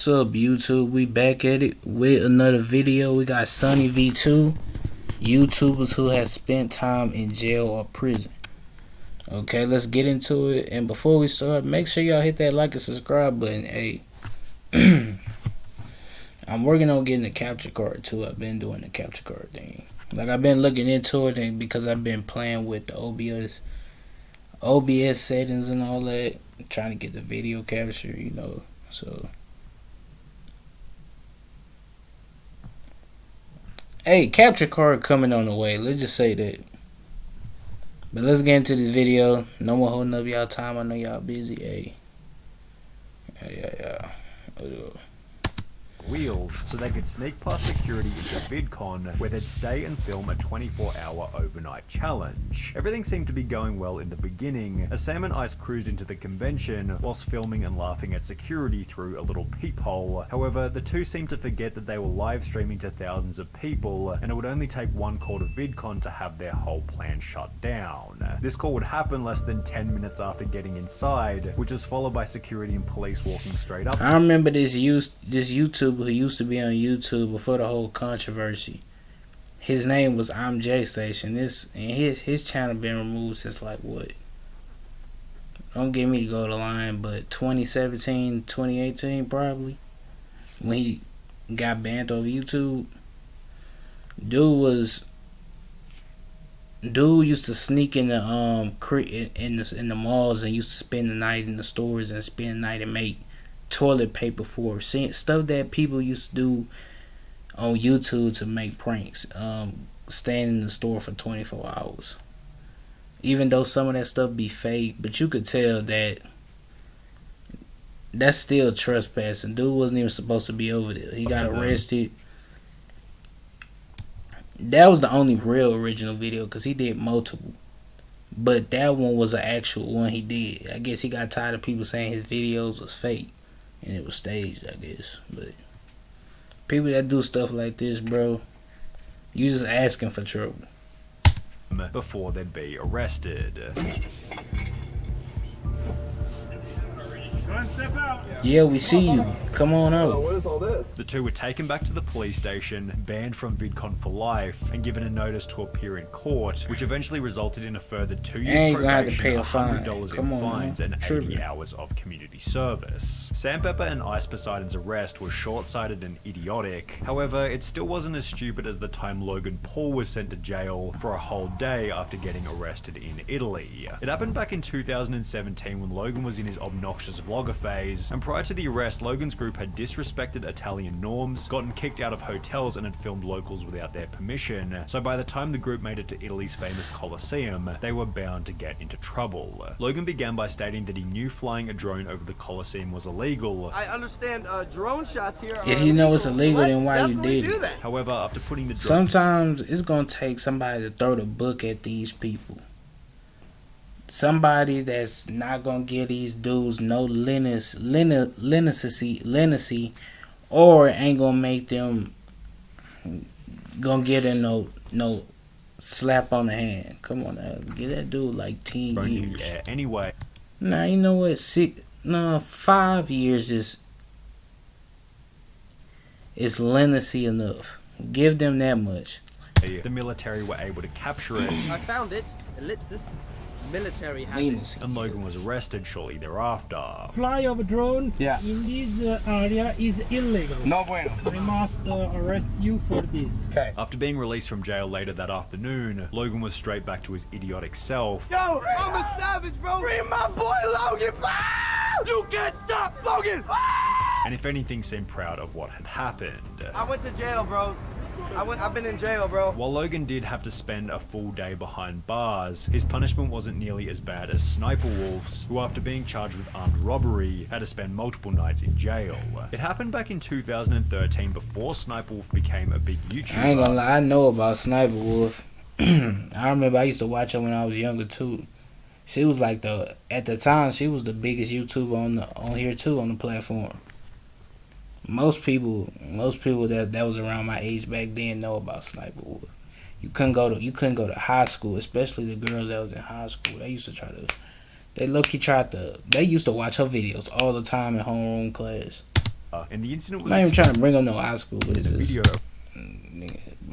What's up, YouTube? We back at it with another video. We got Sunny V2, YouTubers who have spent time in jail or prison. Okay, let's get into it. And before we start, make sure y'all hit that like and subscribe button. Hey, I'm working on getting the capture card too. I've been doing the capture card thing. Like, I've been looking into it, and because I've been playing with the OBS settings and all that, trying to get the video capture, you know. So, hey, capture card coming on the way. Let's just say that. But let's get into the video. No more holding up y'all time. I know y'all busy. Hey. Yeah. Wheels so they could sneak past security into VidCon, where they'd stay and film a 24-hour overnight challenge. Everything seemed to be going well in the beginning as Sam and Ice cruised into the convention whilst filming and laughing at security through a little peephole. However, the two seemed to forget that they were live streaming to thousands of people, and it would only take one call to VidCon to have their whole plan shut down. This call would happen less than 10 minutes after getting inside, which was followed by security and police walking straight up. I remember this YouTuber who used to be on YouTube before the whole controversy. His name was I'm J Station. His channel been removed since, like, what? Don't get me to go to line, but 2017, 2018 probably, when he got banned off YouTube. Dude used to sneak in the malls and used to spend the night in the stores and spend the night and make toilet paper for stuff that people used to do on YouTube to make pranks. Staying in the store for 24 hours. Even though some of that stuff be fake, but you could tell that that's still trespassing. Dude wasn't even supposed to be over there. He got arrested. That was the only real original video, because he did multiple. But that one was an actual one he did. I guess he got tired of people saying his videos was fake and it was staged, I guess. But people that do stuff like this, bro, you just asking for trouble. Before they'd be arrested. Step out. Yeah, we see you. Come on out. What is all this? The two were taken back to the police station, banned from VidCon for life, and given a notice to appear in court, which eventually resulted in a further 2 years probation, pay a fine. $100 Come in on, fines, man. and 80 hours of community service. Sandpepper and Ice Poseidon's arrest was short-sighted and idiotic. However, it still wasn't as stupid as the time Logan Paul was sent to jail for a whole day after getting arrested in Italy. It happened back in 2017 when Logan was in his obnoxious vlogger phase, and prior to the arrest, Logan's group had disrespected Italian norms, gotten kicked out of hotels, and had filmed locals without their permission. So by the time the group made it to Italy's famous Colosseum, they were bound to get into trouble. Logan began by stating that he knew flying a drone over the Colosseum was illegal. I understand drone shots here. If you know it's illegal, then why you did it? However, after putting the drone... Sometimes it's gonna take somebody to throw the book at these people. Somebody that's not gonna give these dudes no leniency, or ain't gonna make them gonna get in no slap on the hand. Come on now, give that dude like 10 years. Yeah, anyway. Nah, you know what? 5 years is leniency enough. Give them that much. The military were able to capture it. I found it. Ellipsis. Military has Leniency. And Logan was arrested shortly thereafter. Fly of drone in this area is illegal. No bueno. I must arrest you for this. Okay. After being released from jail later that afternoon, Logan was straight back to his idiotic self. Yo, I'm a savage, bro. Free my boy Logan. You can't stop Logan. And if anything, seemed proud of what had happened. I went to jail, bro. I've been in jail, bro. While Logan did have to spend a full day behind bars, his punishment wasn't nearly as bad as Sniper Wolf's, who after being charged with armed robbery, had to spend multiple nights in jail. It happened back in 2013 before Sniper Wolf became a big YouTuber. I ain't gonna lie, I know about Sniper Wolf. I remember I used to watch her when I was younger too. She was like at the time she was the biggest YouTuber on here too, on the platform. Most people that was around my age back then know about Sniper Wolf. You couldn't go to high school, especially the girls that was in high school. They used to try to They used to watch her videos all the time in homeroom class. And the incident was I'm not even trying to bring up no high school, but it's the just, video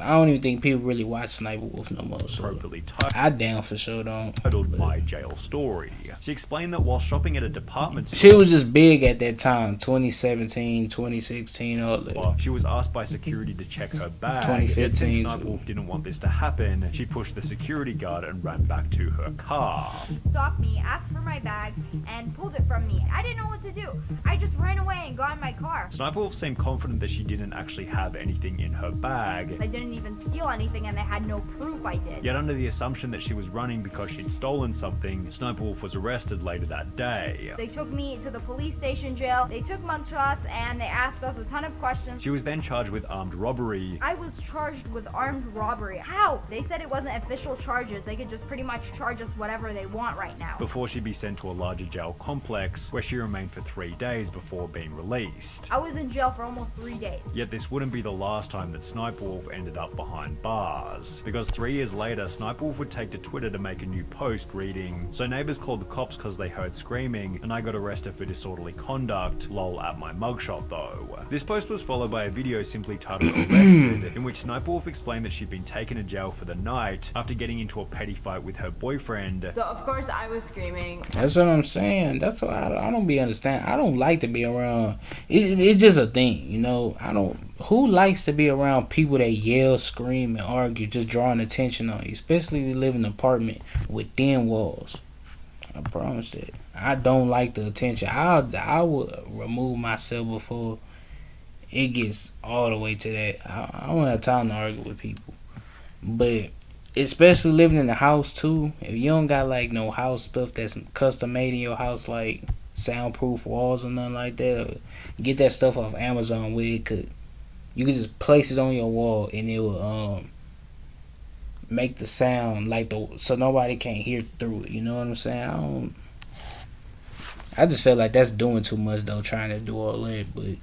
I don't even think people really watch Sniper Wolf no more. So appropriately I down for sure don't. titled My Jail Story. She explained that while shopping at a department She store, was just big at that time, 2017, 2016, all that. she was asked by security to check her bag. 2015 Yet since too. Sniper Wolf didn't want this to happen, she pushed the security guard and ran back to her car. Stopped me, asked for my bag, and pulled it from me. I didn't know what to do. I just ran away and got in my car. Sniper Wolf seemed confident that she didn't actually have anything in her bag, I didn't even steal anything, and they had no proof I did. yet under the assumption that she was running because she'd stolen something, Sniper Wolf was arrested later that day. They took me to the police station jail. They took mugshots, and they asked us a ton of questions. She was then charged with armed robbery. I was charged with armed robbery. How? They said it wasn't official charges. They could just pretty much charge us whatever they want right now. Before she'd be sent to a larger jail complex, where she remained for 3 days before being released. I was in jail for almost 3 days. Yet this wouldn't be the last time that Sniper Wolf ended up behind bars, because 3 years later, Sniper Wolf would take to Twitter to make a new post reading, "So neighbors called the cops cause they heard screaming, and I got arrested for disorderly conduct, lol at my mugshot though." This post was followed by a video simply titled Arrested, in which Sniper Wolf explained that she'd been taken to jail for the night after getting into a petty fight with her boyfriend. So of course I was screaming. That's what I'm saying. That's why I don't be understand. I don't like to be around. It's just a thing, you know. I don't. Who likes to be around people that yell, scream, and argue, just drawing attention on you? Especially if you live in an apartment with thin walls. I promise that. I don't like the attention. I would remove myself before it gets all the way to that. I don't have time to argue with people. But especially living in the house too, if you don't got like no house stuff that's custom made in your house, like soundproof walls or nothing like that, get that stuff off Amazon where it could, you could just place it on your wall and it will make the sound like so nobody can't hear through it. You know what I'm saying? I just feel like that's doing too much though, trying to do all that, but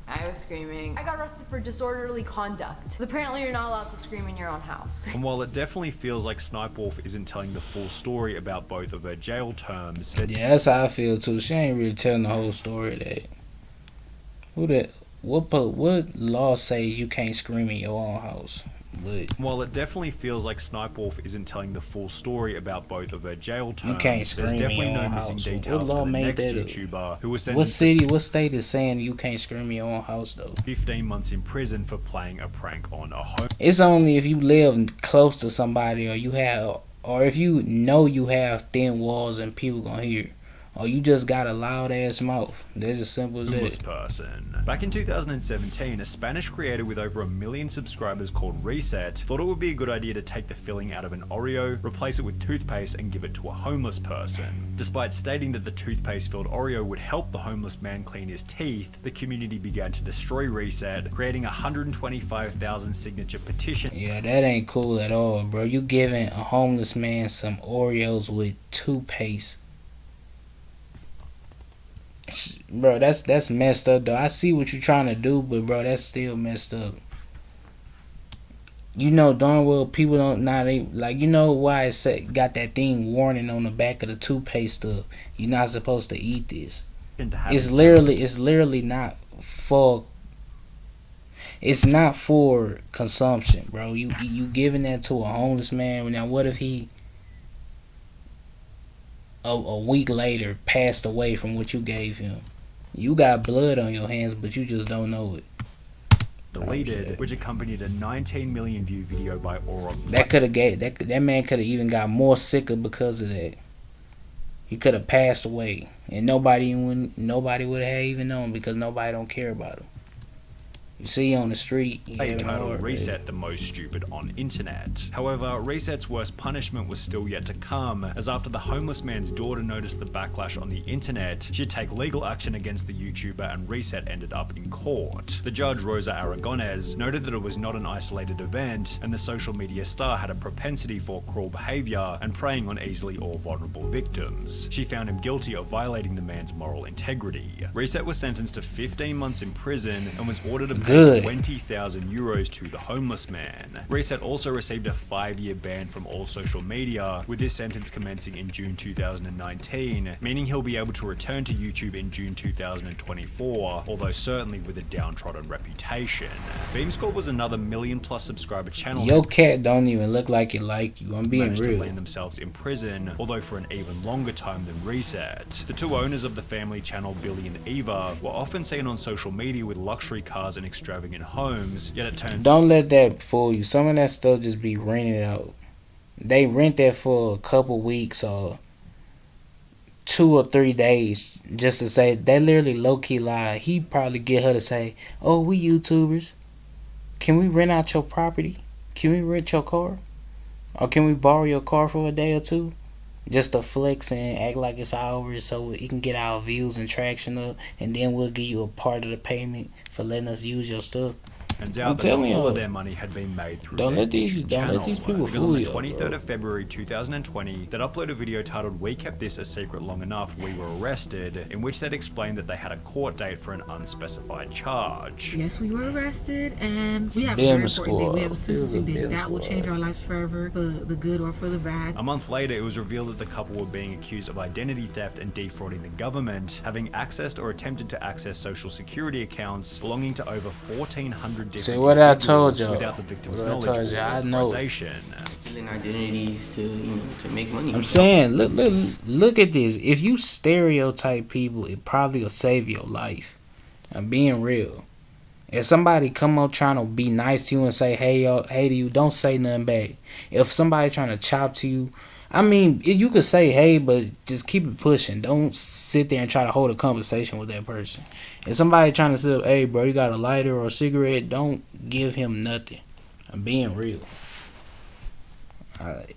I was screaming. I got arrested for disorderly conduct. Apparently you're not allowed to scream in your own house. And while it definitely feels like Sniper Wolf isn't telling the full story about both of her jail terms, yeah, that's how I feel too. She ain't really telling the whole story of that. What law says you can't scream in your own house? But while it definitely feels like Sniper Wolf isn't telling the full story about both of her jail terms, you can't scream there's definitely in your no own missing house. details What law for the made next that up? YouTuber who was What sentenced what state is saying you can't scream in your own house though? 15 months in prison for playing a prank on a home. It's only if you live close to somebody or if you know you have thin walls and people gonna hear. Or you just got a loud ass mouth. That's as simple as Homeless that. person. Back in 2017, a Spanish creator with over 1 million subscribers called Reset thought it would be a good idea to take the filling out of an Oreo, replace it with toothpaste, and give it to a homeless person. Despite stating that the toothpaste-filled Oreo would help the homeless man clean his teeth, the community began to destroy Reset, creating a 125,000 signature petition. Yeah, that ain't cool at all, bro. You giving a homeless man some Oreos with toothpaste. Bro, that's messed up though. I see what you're trying to do, but bro, that's still messed up. You know darn well people don't not even, like, you know why it got that thing warning on the back of the toothpaste stuff. You're not supposed to eat this. It's literally not for. It's not for consumption, bro. You giving that to a homeless man. Now what if he a week later passed away from what you gave him? You got blood on your hands, but you just don't know it. Deleted, which accompanied a 19 million view video by Aura. That man could have even got more sicker because of that. He could have passed away, and nobody would have even known because nobody don't care about him. You see on the street, Titled Reset, the most stupid on internet. However, Reset's worst punishment was still yet to come, as after the homeless man's daughter noticed the backlash on the internet, she'd take legal action against the YouTuber, and Reset ended up in court. The judge, Rosa Aragonés, noted that it was not an isolated event, and the social media star had a propensity for cruel behavior and preying on easily or vulnerable victims. She found him guilty of violating the man's moral integrity. Reset was sentenced to 15 months in prison and was ordered a good. 20,000 euros to the homeless man. Reset also received a 5-year ban from all social media, with this sentence commencing in June 2019, meaning he'll be able to return to YouTube in June 2024, although certainly with a downtrodden reputation. Beamscore was another million-plus subscriber channel. Your cat don't even look like it like you. I'm being managed real. to land themselves in prison, although for an even longer time than Reset. The two owners of the family channel, Billy and Eva, were often seen on social media with luxury cars and extravagant homes, yet it turns Don't let that fool you. Some of that stuff just be rented out. They rent that for a couple weeks or 2 or 3 days just to say, they literally low-key lie. He probably get her to say, oh, we YouTubers. Can we rent out your property? Can we rent your car? Or can we borrow your car for a day or two? Just to flex and act like it's ours so it can get our views and traction up, and then we'll give you a part of the payment for letting us use your stuff. Turns out that all of their money had been made through Don't their let these people because fool on the you, 23rd bro. of February 2020, they'd uploaded a video titled "We Kept This a Secret Long Enough, We Were Arrested," in which they'd explained that they had a court date for an unspecified charge. Yes, we were arrested, and we have a Damn very important squad. day. We have a sentencing It was a day that will damn change squad. our lives forever, for the good or for the bad. A month later, it was revealed that the couple were being accused of identity theft and defrauding the government, having accessed or attempted to access social security accounts belonging to over 1,400 different See what I told individuals y'all. without the victim's What I knowledge told you, or I know. authorization. Stealing identities to make money. I'm saying, look at this. If you stereotype people, it probably will save your life. I'm being real. If somebody come up trying to be nice to you and say, hey to you, don't say nothing back. If somebody trying to chop to you, I mean, you could say hey, but just keep it pushing. Don't sit there and try to hold a conversation with that person. If somebody trying to say, hey bro, you got a lighter or a cigarette, don't give him nothing. I'm being real.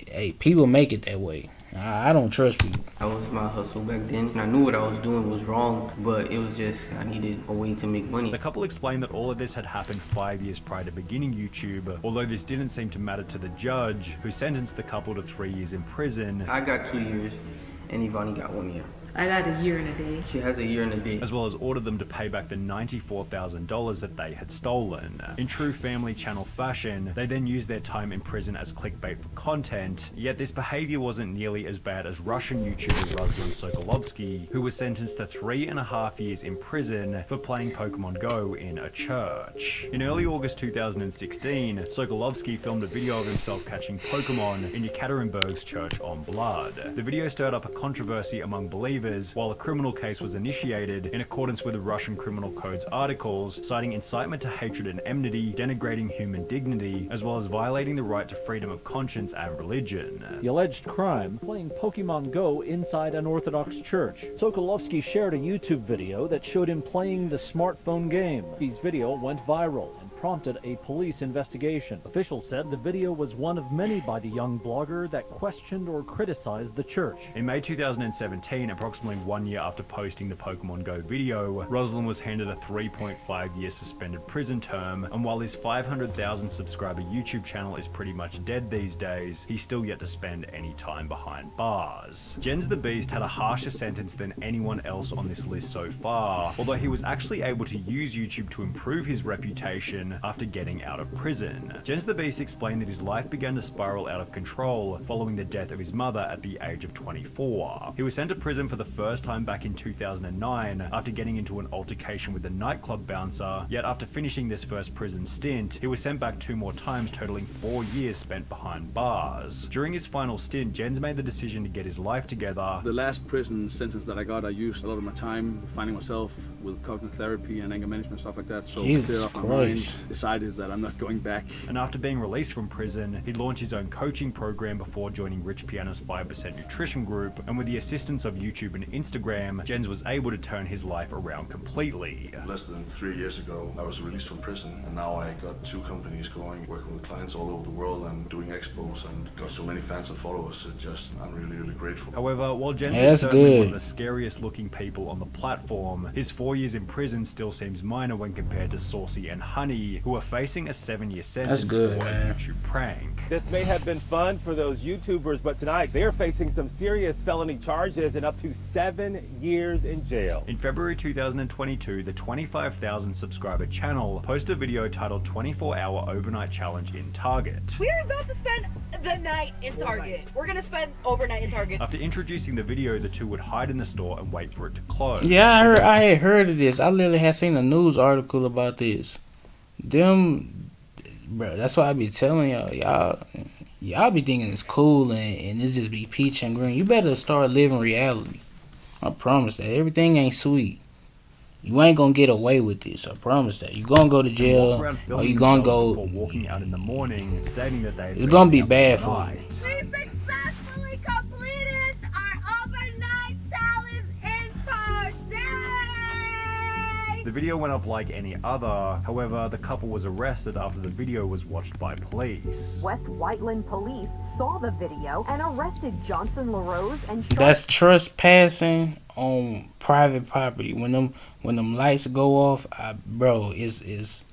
Hey, people make it that way. I don't trust people. That was my hustle back then, and I knew what I was doing was wrong, but it was just, I needed a way to make money. The couple explained that all of this had happened 5 years prior to beginning YouTube, although this didn't seem to matter to the judge, who sentenced the couple to 3 years in prison, I got 2 years, and Ivani got 1 year. I got a year and a day. She has a year and a day. as well as ordered them to pay back the $94,000 that they had stolen. In true family channel fashion, they then used their time in prison as clickbait for content, yet this behavior wasn't nearly as bad as Russian YouTuber Ruslan Sokolovsky, who was sentenced to 3.5 years in prison for playing Pokemon Go in a church. In early August 2016, Sokolovsky filmed a video of himself catching Pokemon in Yekaterinburg's Church on Blood. The video stirred up a controversy among believers, while a criminal case was initiated in accordance with the Russian Criminal Code's articles, citing incitement to hatred and enmity, denigrating human dignity, as well as violating the right to freedom of conscience and religion. The alleged crime, playing Pokemon Go inside an Orthodox church. Sokolovsky shared a YouTube video that showed him playing the smartphone game. His video went viral and prompted a police investigation. Officials said the video was one of many by the young blogger that questioned or criticized the church. In May 2017, approximately 1 year after posting the Pokemon Go video, Ruslan was handed a 3.5-year suspended prison term, and while his 500,000 subscriber YouTube channel is pretty much dead these days, he's still yet to spend any time behind bars. Jens the Beast had a harsher sentence than anyone else on this list so far, although he was actually able to use YouTube to improve his reputation after getting out of prison. Jens the Beast explained that his life began to spiral out of control following the death of his mother at the age of 24. He was sent to prison for the first time back in 2009 after getting into an altercation with a nightclub bouncer, yet after finishing this first prison stint, he was sent back 2 more times, totaling 4 years spent behind bars. During his final stint, Jens made the decision to get his life together. The last prison sentence that I got, I used a lot of my time finding myself with cognitive therapy and anger management, stuff like that. So Jesus clear off my Christ. mind, decided that I'm not going back. And after being released from prison, he launched his own coaching program before joining Rich Piano's 5% Nutrition group, and with the assistance of YouTube and Instagram, Jens was able to turn his life around completely. Less than 3 years ago, I was released from prison, and now I got 2 companies going, working with clients all over the world and doing expos, and got so many fans and followers. I'm really, really grateful. However, while Jens Yeah, is that's certainly one good. of the scariest looking people on the platform, his 4 4 years in prison still seems minor when compared to Saucy and Honey, who are facing a 7-year sentence for a YouTube prank. This may have been fun for those YouTubers, but tonight they're facing some serious felony charges and up to 7 years in jail. In February 2022, the 25,000 subscriber channel posted a video titled 24-Hour Overnight Challenge in Target. We're about to spend the night in Target. We're gonna spend overnight in Target. After introducing the video, the two would hide in the store and wait for it to close. Yeah, I had heard of this. I literally had seen a news article about this. Them, bro, that's why I be telling y'all be thinking it's cool and this just be peach and green. You better start living reality. I promise that. Everything ain't sweet. You ain't gonna get away with this. I promise that. You gonna go to jail, or you gonna go. Before walking out in the morning, stating that they. It's gonna be bad for you. We successfully completed our overnight challenge in Target. The video went up like any other. However, the couple was arrested after the video was watched by police. West Whiteland police saw the video and arrested Johnson LaRose and. That's trespassing on private property. When them lights go off, bro, is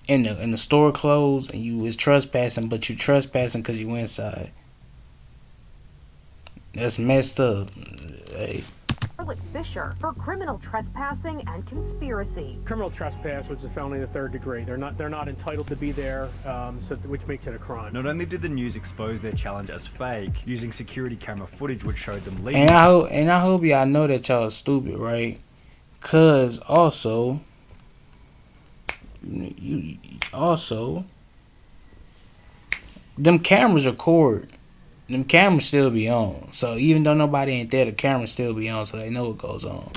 in the store closed and you is trespassing, but you trespassing because you inside. That's messed up. Hey. Charlotte Fisher for criminal trespassing and conspiracy. Criminal trespass, which is a felony in the 3rd degree. They're not entitled to be there, which makes it a crime. Not only did the news expose their challenge as fake, using security camera footage which showed them leaving. And I hope y'all know that y'all are stupid, right? Cause also, them cameras record. Them cameras still be on. So even though nobody ain't there, the cameras still be on, so they know what goes on.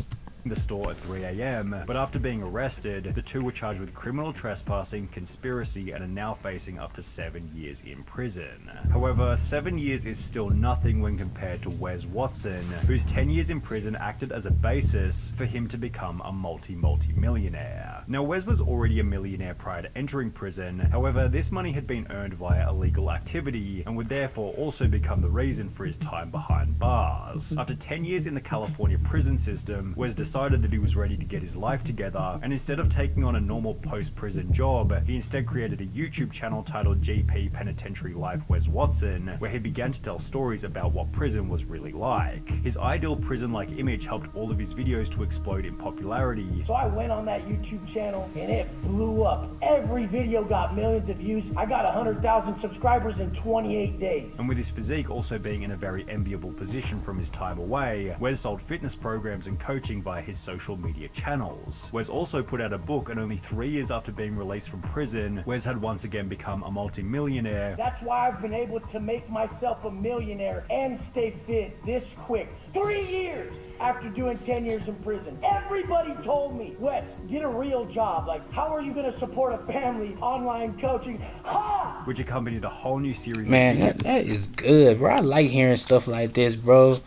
The store at 3 a.m. But after being arrested, the two were charged with criminal trespassing, conspiracy, and are now facing up to 7 years in prison. However, 7 years is still nothing when compared to Wes Watson, whose 10 years in prison acted as a basis for him to become a multi-millionaire. Now, Wes was already a millionaire prior to entering prison. However, this money had been earned via illegal activity and would therefore also become the reason for his time behind bars. After 10 years in the California prison system, Wes decided that he was ready to get his life together, and instead of taking on a normal post-prison job, he instead created a YouTube channel titled GP Penitentiary Life Wes Watson, where he began to tell stories about what prison was really like. His ideal prison-like image helped all of his videos to explode in popularity. So I went on that YouTube channel and it blew up. Every video got millions of views. I got 100,000 subscribers in 28 days. And with his physique also being in a very enviable position from his time away, Wes sold fitness programs and coaching via his social media channels. Wes also put out a book, and only 3 years after being released from prison, Wes had once again become a multi-millionaire. That's why I've been able to make myself a millionaire and stay fit this quick. 3 years after doing 10 years in prison. Everybody told me, Wes, get a real job. Like, how are you going to support a family? Online coaching. Ha! Which accompanied a whole new series Man, of that is good, bro. I like hearing stuff like this, bro.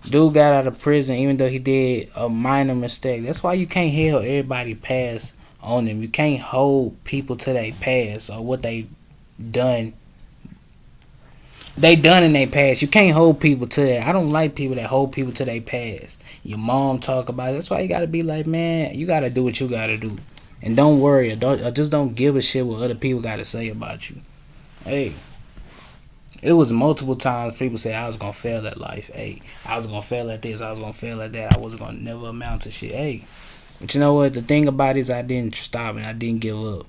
Dude got out of prison even though he did a minor mistake. That's why you can't hold everybody past on them. You can't hold people to their past or what they done. They done in their past. You can't hold people to that. I don't like people that hold people to their past. Your mom talk about it. That's why you gotta be like, man, you gotta do what you gotta do. And don't worry, or just don't give a shit what other people gotta say about you. Hey. It was multiple times people said I was gonna fail at life. Hey, I was gonna fail at this. I was gonna fail at that. I wasn't gonna never amount to shit. Hey, but you know what? The thing about it is I didn't stop and I didn't give up.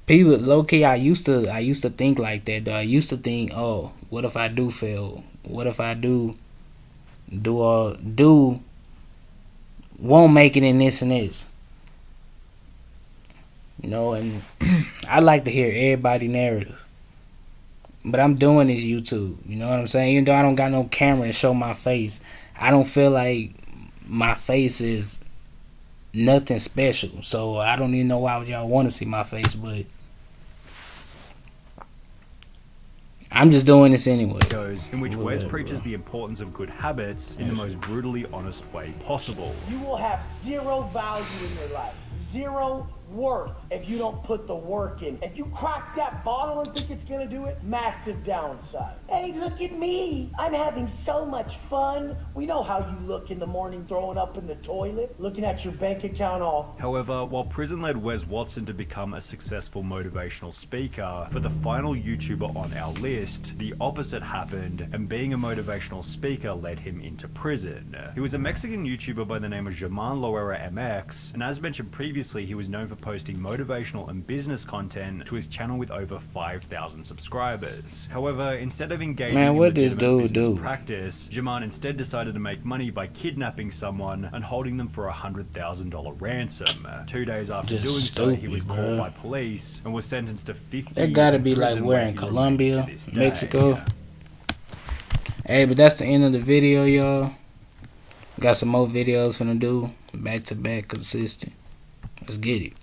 People, low key, I used to think like that though. I used to think, oh, what if I do fail? What if I won't make it in this and this? You know, and I like to hear everybody's narrative. But I'm doing this YouTube, you know what I'm saying? Even though I don't got no camera to show my face, I don't feel like my face is nothing special. So I don't even know why would y'all want to see my face, but I'm just doing this anyway. In which Wes preaches the importance of good habits in the most brutally honest way possible. You will have zero value in your life. Zero worth if you don't put the work in. If you crack that bottle and think it's gonna do it, massive downside. Hey, look at me. I'm having so much fun. We know how you look in the morning throwing up in the toilet, looking at your bank account all. However, while prison led Wes Watson to become a successful motivational speaker, for the final YouTuber on our list, the opposite happened, and being a motivational speaker led him into prison. He was a Mexican YouTuber by the name of German Loera MX, and as mentioned previously, he was known for posting motivational and business content to his channel with over 5,000 subscribers. However, instead of engaging in legitimate business practice, German instead decided to make money by kidnapping someone and holding them for a $100,000 ransom. 2 days after doing so, he was caught by police and was sentenced to 50 That years gotta in be like prison, where where in he Colombia, remains to this day. Mexico. Hey, but that's the end of the video, y'all. Got some more videos finna do, back to back, consistent. Let's get it.